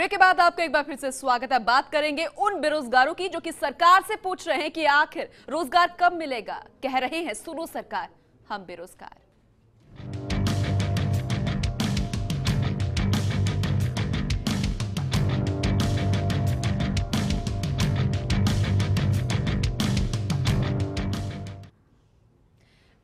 Break के बाद आपका एक बार फिर से स्वागत है। बात करेंगे उन बेरोजगारों की जो कि सरकार से पूछ रहे हैं कि आखिर रोजगार कब मिलेगा। कह रहे हैं सुनो सरकार, हम बेरोजगार।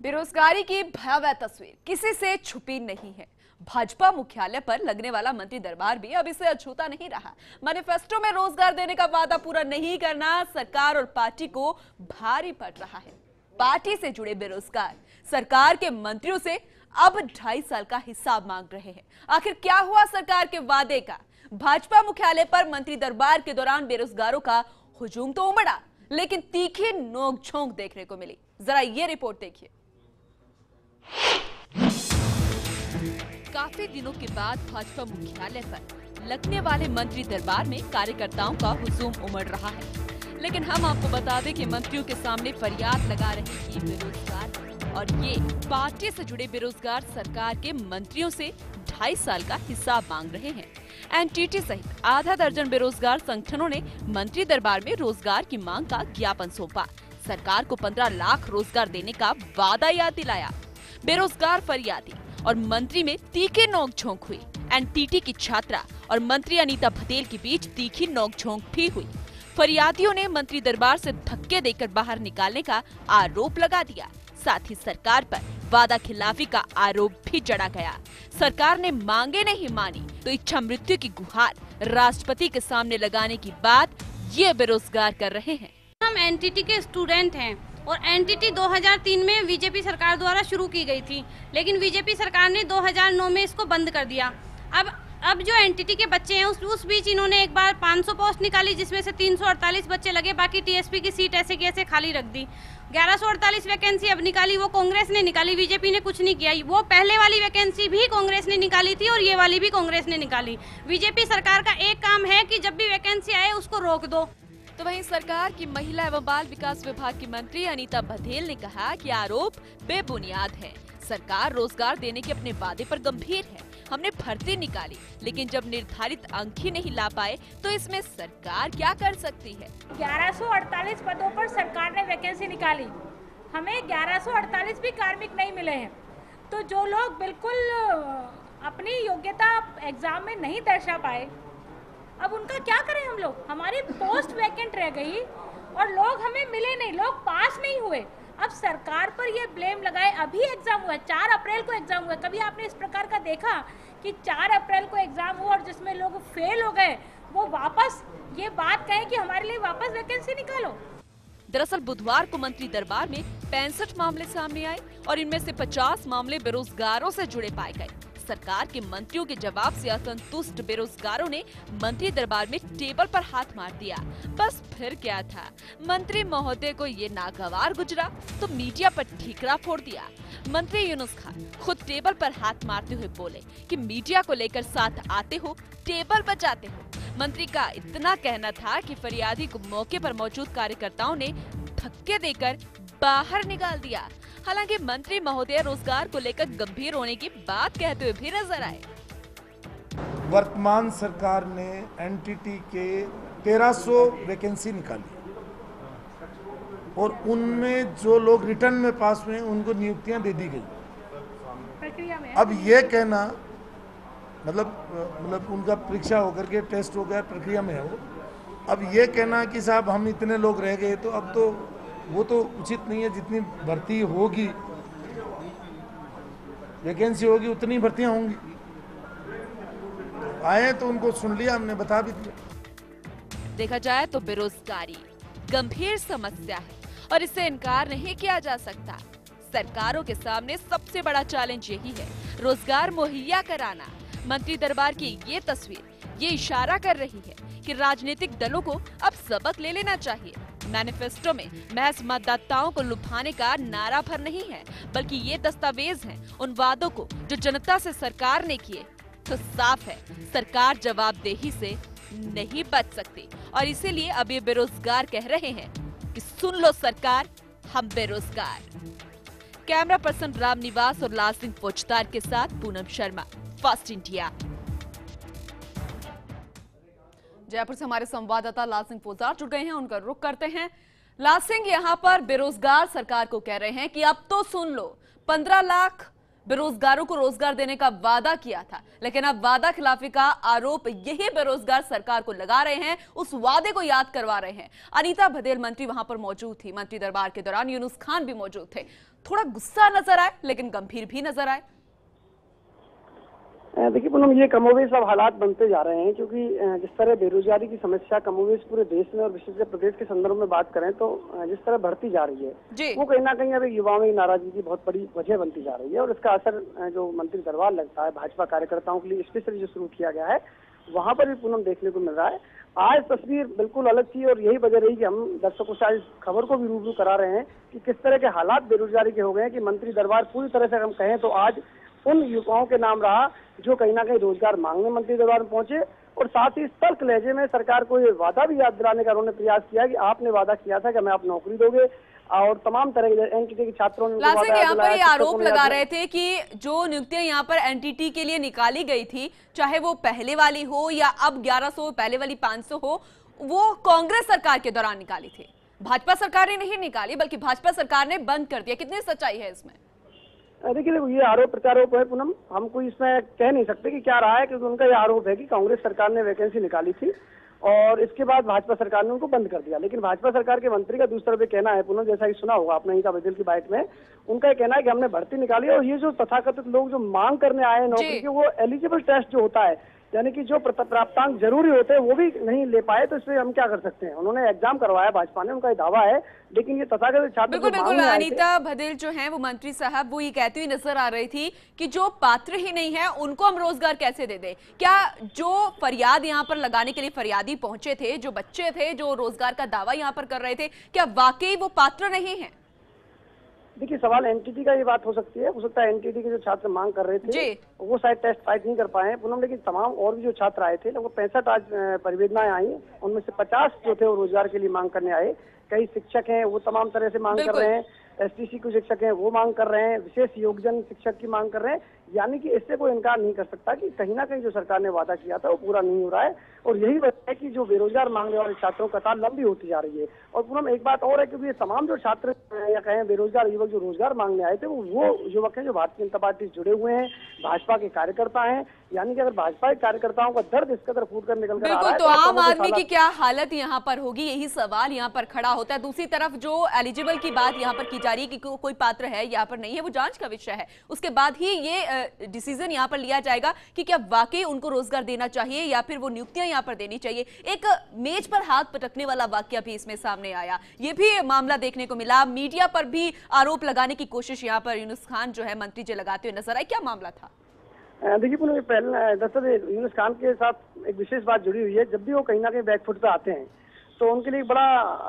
बेरोजगारी की भयावह तस्वीर किसी से छुपी नहीं है। भाजपा मुख्यालय पर लगने वाला मंत्री दरबार भी अब इसे अछूता नहीं रहा। मैनिफेस्टो में रोजगार देने का वादा पूरा नहीं करना सरकार और पार्टी को भारी पड़ रहा है। पार्टी से जुड़े बेरोजगार सरकार के मंत्रियों से अब 2.5 साल का हिसाब मांग रहे हैं। आखिर क्या हुआ सरकार के वादे का? भाजपा मुख्यालय पर मंत्री दरबार के दौरान बेरोजगारों का हुजूम तो उमड़ा, लेकिन तीखी नोक-झोंक देखने को मिली। जरा ये रिपोर्ट देखिए। काफी दिनों के बाद भाजपा मुख्यालय पर लगने वाले मंत्री दरबार में कार्यकर्ताओं का हुजूम उमड़ रहा है, लेकिन हम आपको बता दें कि मंत्रियों के सामने फरियाद लगा रहे ये बेरोजगार और ये पार्टी से जुड़े बेरोजगार सरकार के मंत्रियों से 2.5 साल का हिसाब मांग रहे हैं। एनटीटी सहित आधा दर्जन बेरोजगार संगठनों ने मंत्री दरबार में रोजगार की मांग का ज्ञापन सौंपा। सरकार को 15 लाख रोजगार देने का वादा याद दिलाया। बेरोजगार फरियादी और मंत्री में तीखी नोक-झोंक हुई। एनटीटी की छात्रा और मंत्री अनीता भदेल के बीच तीखी नोक-झोंक भी हुई। फरियादियों ने मंत्री दरबार से धक्के देकर बाहर निकालने का आरोप लगा दिया। साथ ही सरकार पर वादा खिलाफी का आरोप भी जड़ा गया। सरकार ने मांगे नहीं मानी तो इच्छा मृत्यु की गुहार राष्ट्रपति के सामने लगाने की बात ये बेरोजगार कर रहे हैं। हम एनटीटी के स्टूडेंट हैं और एनटीटी 2003 में बीजेपी सरकार द्वारा शुरू की गई थी, लेकिन बीजेपी सरकार ने 2009 में इसको बंद कर दिया। अब जो एनटीटी के बच्चे हैं उस बीच इन्होंने एक बार 500 पोस्ट निकाली, जिसमें से 348 बच्चे लगे, बाकी टीएसपी की सीट ऐसे की ऐसे खाली रख दी। 1148 वैकेंसी अब निकाली, वो कांग्रेस ने निकाली, बीजेपी ने कुछ नहीं किया। वो पहले वाली वैकेंसी भी कांग्रेस ने निकाली थी और ये वाली भी कांग्रेस ने निकाली। बीजेपी सरकार का एक काम है कि जब भी वैकेंसी आए उसको रोक दो। तो वहीं सरकार की महिला एवं बाल विकास विभाग की मंत्री अनीता भदेल ने कहा कि आरोप बेबुनियाद है। सरकार रोजगार देने के अपने वादे पर गंभीर है। हमने भर्ती निकाली, लेकिन जब निर्धारित अंक ही नहीं ला पाए तो इसमें सरकार क्या कर सकती है? 1148 पदों पर सरकार ने वैकेंसी निकाली, हमें 1148 भी कार्मिक नहीं मिले हैं। तो जो लोग बिल्कुल अपनी योग्यता एग्जाम में नहीं दर्शा पाए, अब उनका क्या करें हम लोग? हमारी पोस्ट वैकेंट रह गई और लोग हमें मिले नहीं, लोग पास नहीं हुए। अब सरकार पर ये ब्लेम लगाए। अभी एग्जाम हुआ, 4 अप्रैल को एग्जाम हुआ। कभी आपने इस प्रकार का देखा कि 4 अप्रैल को एग्जाम हुआ और जिसमें लोग फेल हो गए वो वापस ये बात कहें कि हमारे लिए वापस वैकेंसी निकालो? दरअसल बुधवार को मंत्री दरबार में 65 मामले सामने आए और इनमें से 50 मामले बेरोजगारों से जुड़े पाए गए। सरकार के मंत्रियों के जवाब से असंतुष्ट बेरोजगारों ने मंत्री दरबार में टेबल पर हाथ मार दिया। बस फिर क्या था, मंत्री महोदय को ये नागवार गुजरा तो मीडिया पर ठीकरा फोड़ दिया। मंत्री यूनुस खान खुद टेबल पर हाथ मारते हुए बोले कि मीडिया को लेकर साथ आते हो, टेबल बचाते हो। मंत्री का इतना कहना था कि फरियादी को मौके पर मौजूद कार्यकर्ताओं ने धक्के देकर बाहर निकाल दिया। हालांकि मंत्री महोदय रोजगार को लेकर गंभीर होने की बात कहते हुए भी नजर आए। वर्तमान सरकार ने एनटीटी के 1300 वैकेंसी निकाली और उनमें जो लोग रिटर्न में पास हुए उनको नियुक्तियां दे दी गई। प्रक्रिया में अब ये कहना मतलब उनका परीक्षा होकर के टेस्ट हो गया, प्रक्रिया में है वो। अब ये कहना कि साहब हम इतने लोग रह गए, तो अब तो वो तो उचित नहीं है। जितनी भर्ती होगी, वैकेंसी होगी, उतनी भर्तियां होंगी। आए तो उनको सुन लिया, हमने बता भी दिया। देखा जाए तो बेरोजगारी गंभीर समस्या है और इससे इनकार नहीं किया जा सकता। सरकारों के सामने सबसे बड़ा चैलेंज यही है, रोजगार मुहैया कराना। मंत्री दरबार की ये तस्वीर ये इशारा कर रही है कि राजनीतिक दलों को अब सबक ले लेना चाहिए। मैनिफेस्टो में महज मतदाताओं को लुभाने का नारा भर नहीं है, बल्कि ये दस्तावेज हैं उन वादों को जो जनता से सरकार ने किए। तो साफ है, सरकार जवाबदेही से नहीं बच सकती और इसीलिए अब ये बेरोजगार कह रहे हैं कि सुन लो सरकार, हम बेरोजगार। कैमरा पर्सन राम निवास और लाल सिंह फौजदार के साथ पूनम शर्मा, फास्ट इंडिया। जयपुर से हमारे संवाददाता लाल सिंह पोजार जुड़ गए हैं, उनका रुख करते हैं। लाल सिंह, यहाँ पर बेरोजगार सरकार को कह रहे हैं कि अब तो सुन लो, 15 लाख बेरोजगारों को रोजगार देने का वादा किया था, लेकिन अब वादा खिलाफी का आरोप यही बेरोजगार सरकार को लगा रहे हैं, उस वादे को याद करवा रहे हैं। अनीता भदेल मंत्री वहां पर मौजूद थी। मंत्री दरबार के दौरान यूनुस खान भी मौजूद थे। थोड़ा गुस्सा नजर आए लेकिन गंभीर भी नजर आए। देखिए पूनम, ये कमोवेश अब हालात बनते जा रहे हैं, क्योंकि जिस तरह बेरोजगारी की समस्या कमोवेश पूरे देश में और विशेषकर प्रदेश के संदर्भ में बात करें तो जिस तरह बढ़ती जा रही है वो कहीं ना कहीं अब युवाओं में नाराजगी की बहुत बड़ी वजह बनती जा रही है। और इसका असर जो मंत्री दरबार लगता है भाजपा कार्यकर्ताओं के लिए स्पेशली जो शुरू किया गया है वहाँ पर भी पूनम देखने को मिल रहा है। आज तस्वीर बिल्कुल अलग थी और यही वजह रही कि हम दर्शकों से आज खबर को भी रूबरू करा रहे हैं कि किस तरह के हालात बेरोजगारी के हो गए हैं कि मंत्री दरबार पूरी तरह से हम कहें तो आज उन युवाओं के नाम रहा जो कहीं ना कहीं रोजगार मांगने मंत्री दरबार में पहुंचे। और साथ ही तर्क लहजे में सरकार को ये वादा भी याद दिलाने का उन्होंने प्रयास किया कि आपने वादा किया था कि हमें आप नौकरी दोगे, और तमाम तरह के एनटीटी के छात्रों ने यहाँ पर ये आरोप लगा रहे थे कि जो नियुक्तियां यहाँ पर एनटीटी के लिए निकाली गई थी, चाहे वो पहले वाली हो या अब 1100 पहले वाली 500 हो, वो कांग्रेस सरकार के दौरान निकाली थी, भाजपा सरकार ने नहीं निकाली, बल्कि भाजपा सरकार ने बंद कर दिया। कितनी सच्चाई है इसमें? देखिए ये आरोप प्रत्यारोप है पूनम, हम कोई इसमें कह नहीं सकते कि क्या रहा है, क्योंकि उनका ये आरोप है कि कांग्रेस सरकार ने वैकेंसी निकाली थी और इसके बाद भाजपा सरकार ने उनको बंद कर दिया। लेकिन भाजपा सरकार के मंत्री का दूसरा भी कहना है पूनम, जैसा कि सुना होगा आपने अनीता भदेल की बाइट में, उनका ये कहना है कि हमने भर्ती निकाली और ये जो तथाकथित लोग जो मांग करने आए हैं नौकरी के, वो एलिजिबल टेस्ट जो होता है, यानी कि जो प्राप्तांक जरूरी होते हैं वो भी नहीं ले पाए, तो इसमें हम क्या कर सकते हैं। उन्होंने एग्जाम करवाया भाजपा ने, उनका ये दावा है, लेकिन ये तथाकथित छात्र बिल्कुल अनीता भदेल जो है वो मंत्री साहब वो ये कहती हुई नजर आ रही थी कि जो पात्र ही नहीं है उनको हम रोजगार कैसे दे दें। क्या जो फरियाद यहाँ पर लगाने के लिए फरियादी पहुंचे थे, जो बच्चे थे जो रोजगार का दावा यहाँ पर कर रहे थे, क्या वाकई वो पात्र नहीं है? देखिए सवाल एनटीटी का ये बात हो सकती है, हो सकता है एनटीटी के जो छात्र मांग कर रहे थे वो शायद टेस्ट फाइट नहीं कर पाए हैं पूनम, लेकिन तमाम और भी जो छात्र आए थे लगभग 65 आज परिवेदनाएं आई, उनमें से 50 जो थे वो रोजगार के लिए मांग करने आए। कई शिक्षक हैं वो तमाम तरह से मांग कर रहे हैं, एसटीसी के शिक्षक हैं वो मांग कर रहे हैं, विशेष योगजन शिक्षक की मांग कर रहे हैं, यानी कि इससे कोई इनकार नहीं कर सकता कि कहीं ना कहीं जो सरकार ने वादा किया था वो पूरा नहीं हो रहा है। और यही वजह है कि जो बेरोजगार मांगने वाले छात्रों की कतार लंबी होती जा रही है। और पूनम एक बात और है, क्योंकि ये तमाम जो छात्र या कहें बेरोजगार युवक जो रोजगार मांगने आए थे वो युवक हैं जो भारतीय जनता पार्टी से जुड़े हुए हैं, भाजपा के कार्यकर्ता हैं, यानी कि अगर भाजपा के कार्यकर्ताओं का दर्द इस कदर फूट कर निकल कर आ रहा है तो आम आदमी की क्या हालत यहाँ पर होगी, यही सवाल यहाँ पर खड़ा होता है। दूसरी तरफ जो एलिजिबल की बात यहाँ पर की जा रही है कि कोई पात्र है यहाँ पर नहीं है, वो जांच का विषय है, उसके बाद ही ये डिसीजन यहाँ पर लिया जाएगा कि क्या वाकई उनको रोजगार देना चाहिए या फिर वो नियुक्तियां यहाँ पर देनी चाहिए। एक मेज पर हाथ पटकने वाला वाकया भी इसमें सामने आया, ये भी मामला देखने को मिला। मीडिया पर भी आरोप लगाने की कोशिश यहाँ पर यूनुस खान जो है मंत्री जी लगाते हुए नजर आए। क्या मामला था? देखिए पुनः पहले दरअसल यूनुस खान के साथ एक विशेष बात जुड़ी हुई है, जब भी वो कहीं ना कहीं बैकफुट पे आते हैं तो उनके लिए बड़ा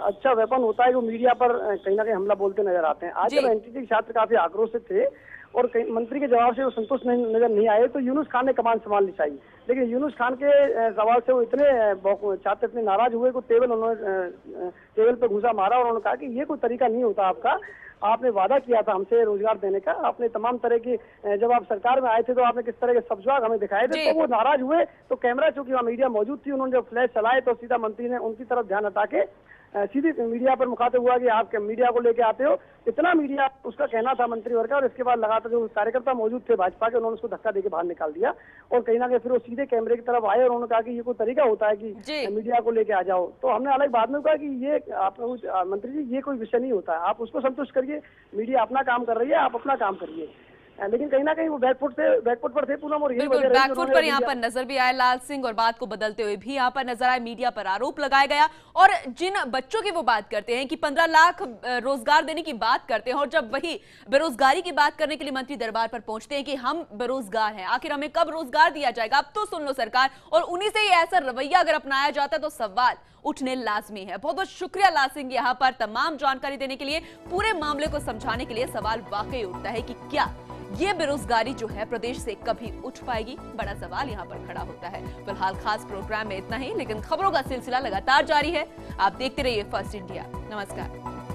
अच्छा वेपन होता है, वो मीडिया पर कहीं ना कहीं हमला बोलते नजर आते हैं। आज जब एनटीटी छात्र काफी आक्रोशित थे और मंत्री के जवाब से वो संतुष्ट नजर नहीं आए तो यूनुस खान ने कमान संभालनी चाहिए, लेकिन यूनुस खान के सवाल से वो इतने छात्र इतने नाराज हुए कि टेबल पे घुसा मारा और उन्होंने कहा कि ये कोई तरीका नहीं होता आपका, आपने वादा किया था हमसे रोजगार देने का, आपने तमाम तरह की, जब आप सरकार में आए थे तो आपने किस तरह के सब्जाग हमें दिखाए थे, तो वो नाराज हुए। तो कैमरा चूंकि वहाँ मीडिया मौजूद थी, उन्होंने जब फ्लैश चलाए तो सीधा मंत्री ने उनकी तरफ ध्यान हटा के सीधी मीडिया पर मुखातिब हुआ कि आप मीडिया को लेके आते हो, इतना मीडिया उसका कहना था मंत्री वर्ग का। और इसके बाद लगातार जो कार्यकर्ता मौजूद थे भाजपा के, उन्होंने उसको धक्का देके बाहर निकाल दिया और कहीं ना कहीं फिर वो सीधे कैमरे की तरफ आए और उन्होंने कहा कि ये कोई तरीका होता है कि मीडिया को लेके आ जाओ। तो हमने अलग बाद में कहा कि ये आप मंत्री जी ये कोई विषय नहीं होता है, आप उसको संतुष्ट करिए, मीडिया अपना काम कर रही है, आप अपना काम करिए। लेकिन कहीं ना कहीं वो बैकफुट पर थे पूनम, और बैकफुट पर यहाँ पर नजर भी आया लाल सिंह, और बात को बदलते हुए भी यहाँ पर नजर आया, मीडिया पर आरोप लगाया गया। और जिन बच्चों की वो बात करते हैं कि 15 लाख रोजगार देने की बात करते हैं, और जब वही बेरोजगारी की बात करने के लिए मंत्री दरबार पर पहुंचते हैं कि हम बेरोजगार हैं, आखिर हमें कब रोजगार दिया जाएगा, अब तो सुन लो सरकार, और उन्हीं से ही ऐसा रवैया अगर अपनाया जाता है तो सवाल उठने लाजमी है। बहुत बहुत शुक्रिया लाल सिंह यहाँ पर तमाम जानकारी देने के लिए, पूरे मामले को समझाने के लिए। सवाल वाकई उठता है कि क्या ये बेरोजगारी जो है प्रदेश से कभी उठ पाएगी, बड़ा सवाल यहाँ पर खड़ा होता है। फिलहाल खास प्रोग्राम में इतना ही, लेकिन खबरों का सिलसिला लगातार जारी है। आप देखते रहिए फर्स्ट इंडिया। नमस्कार।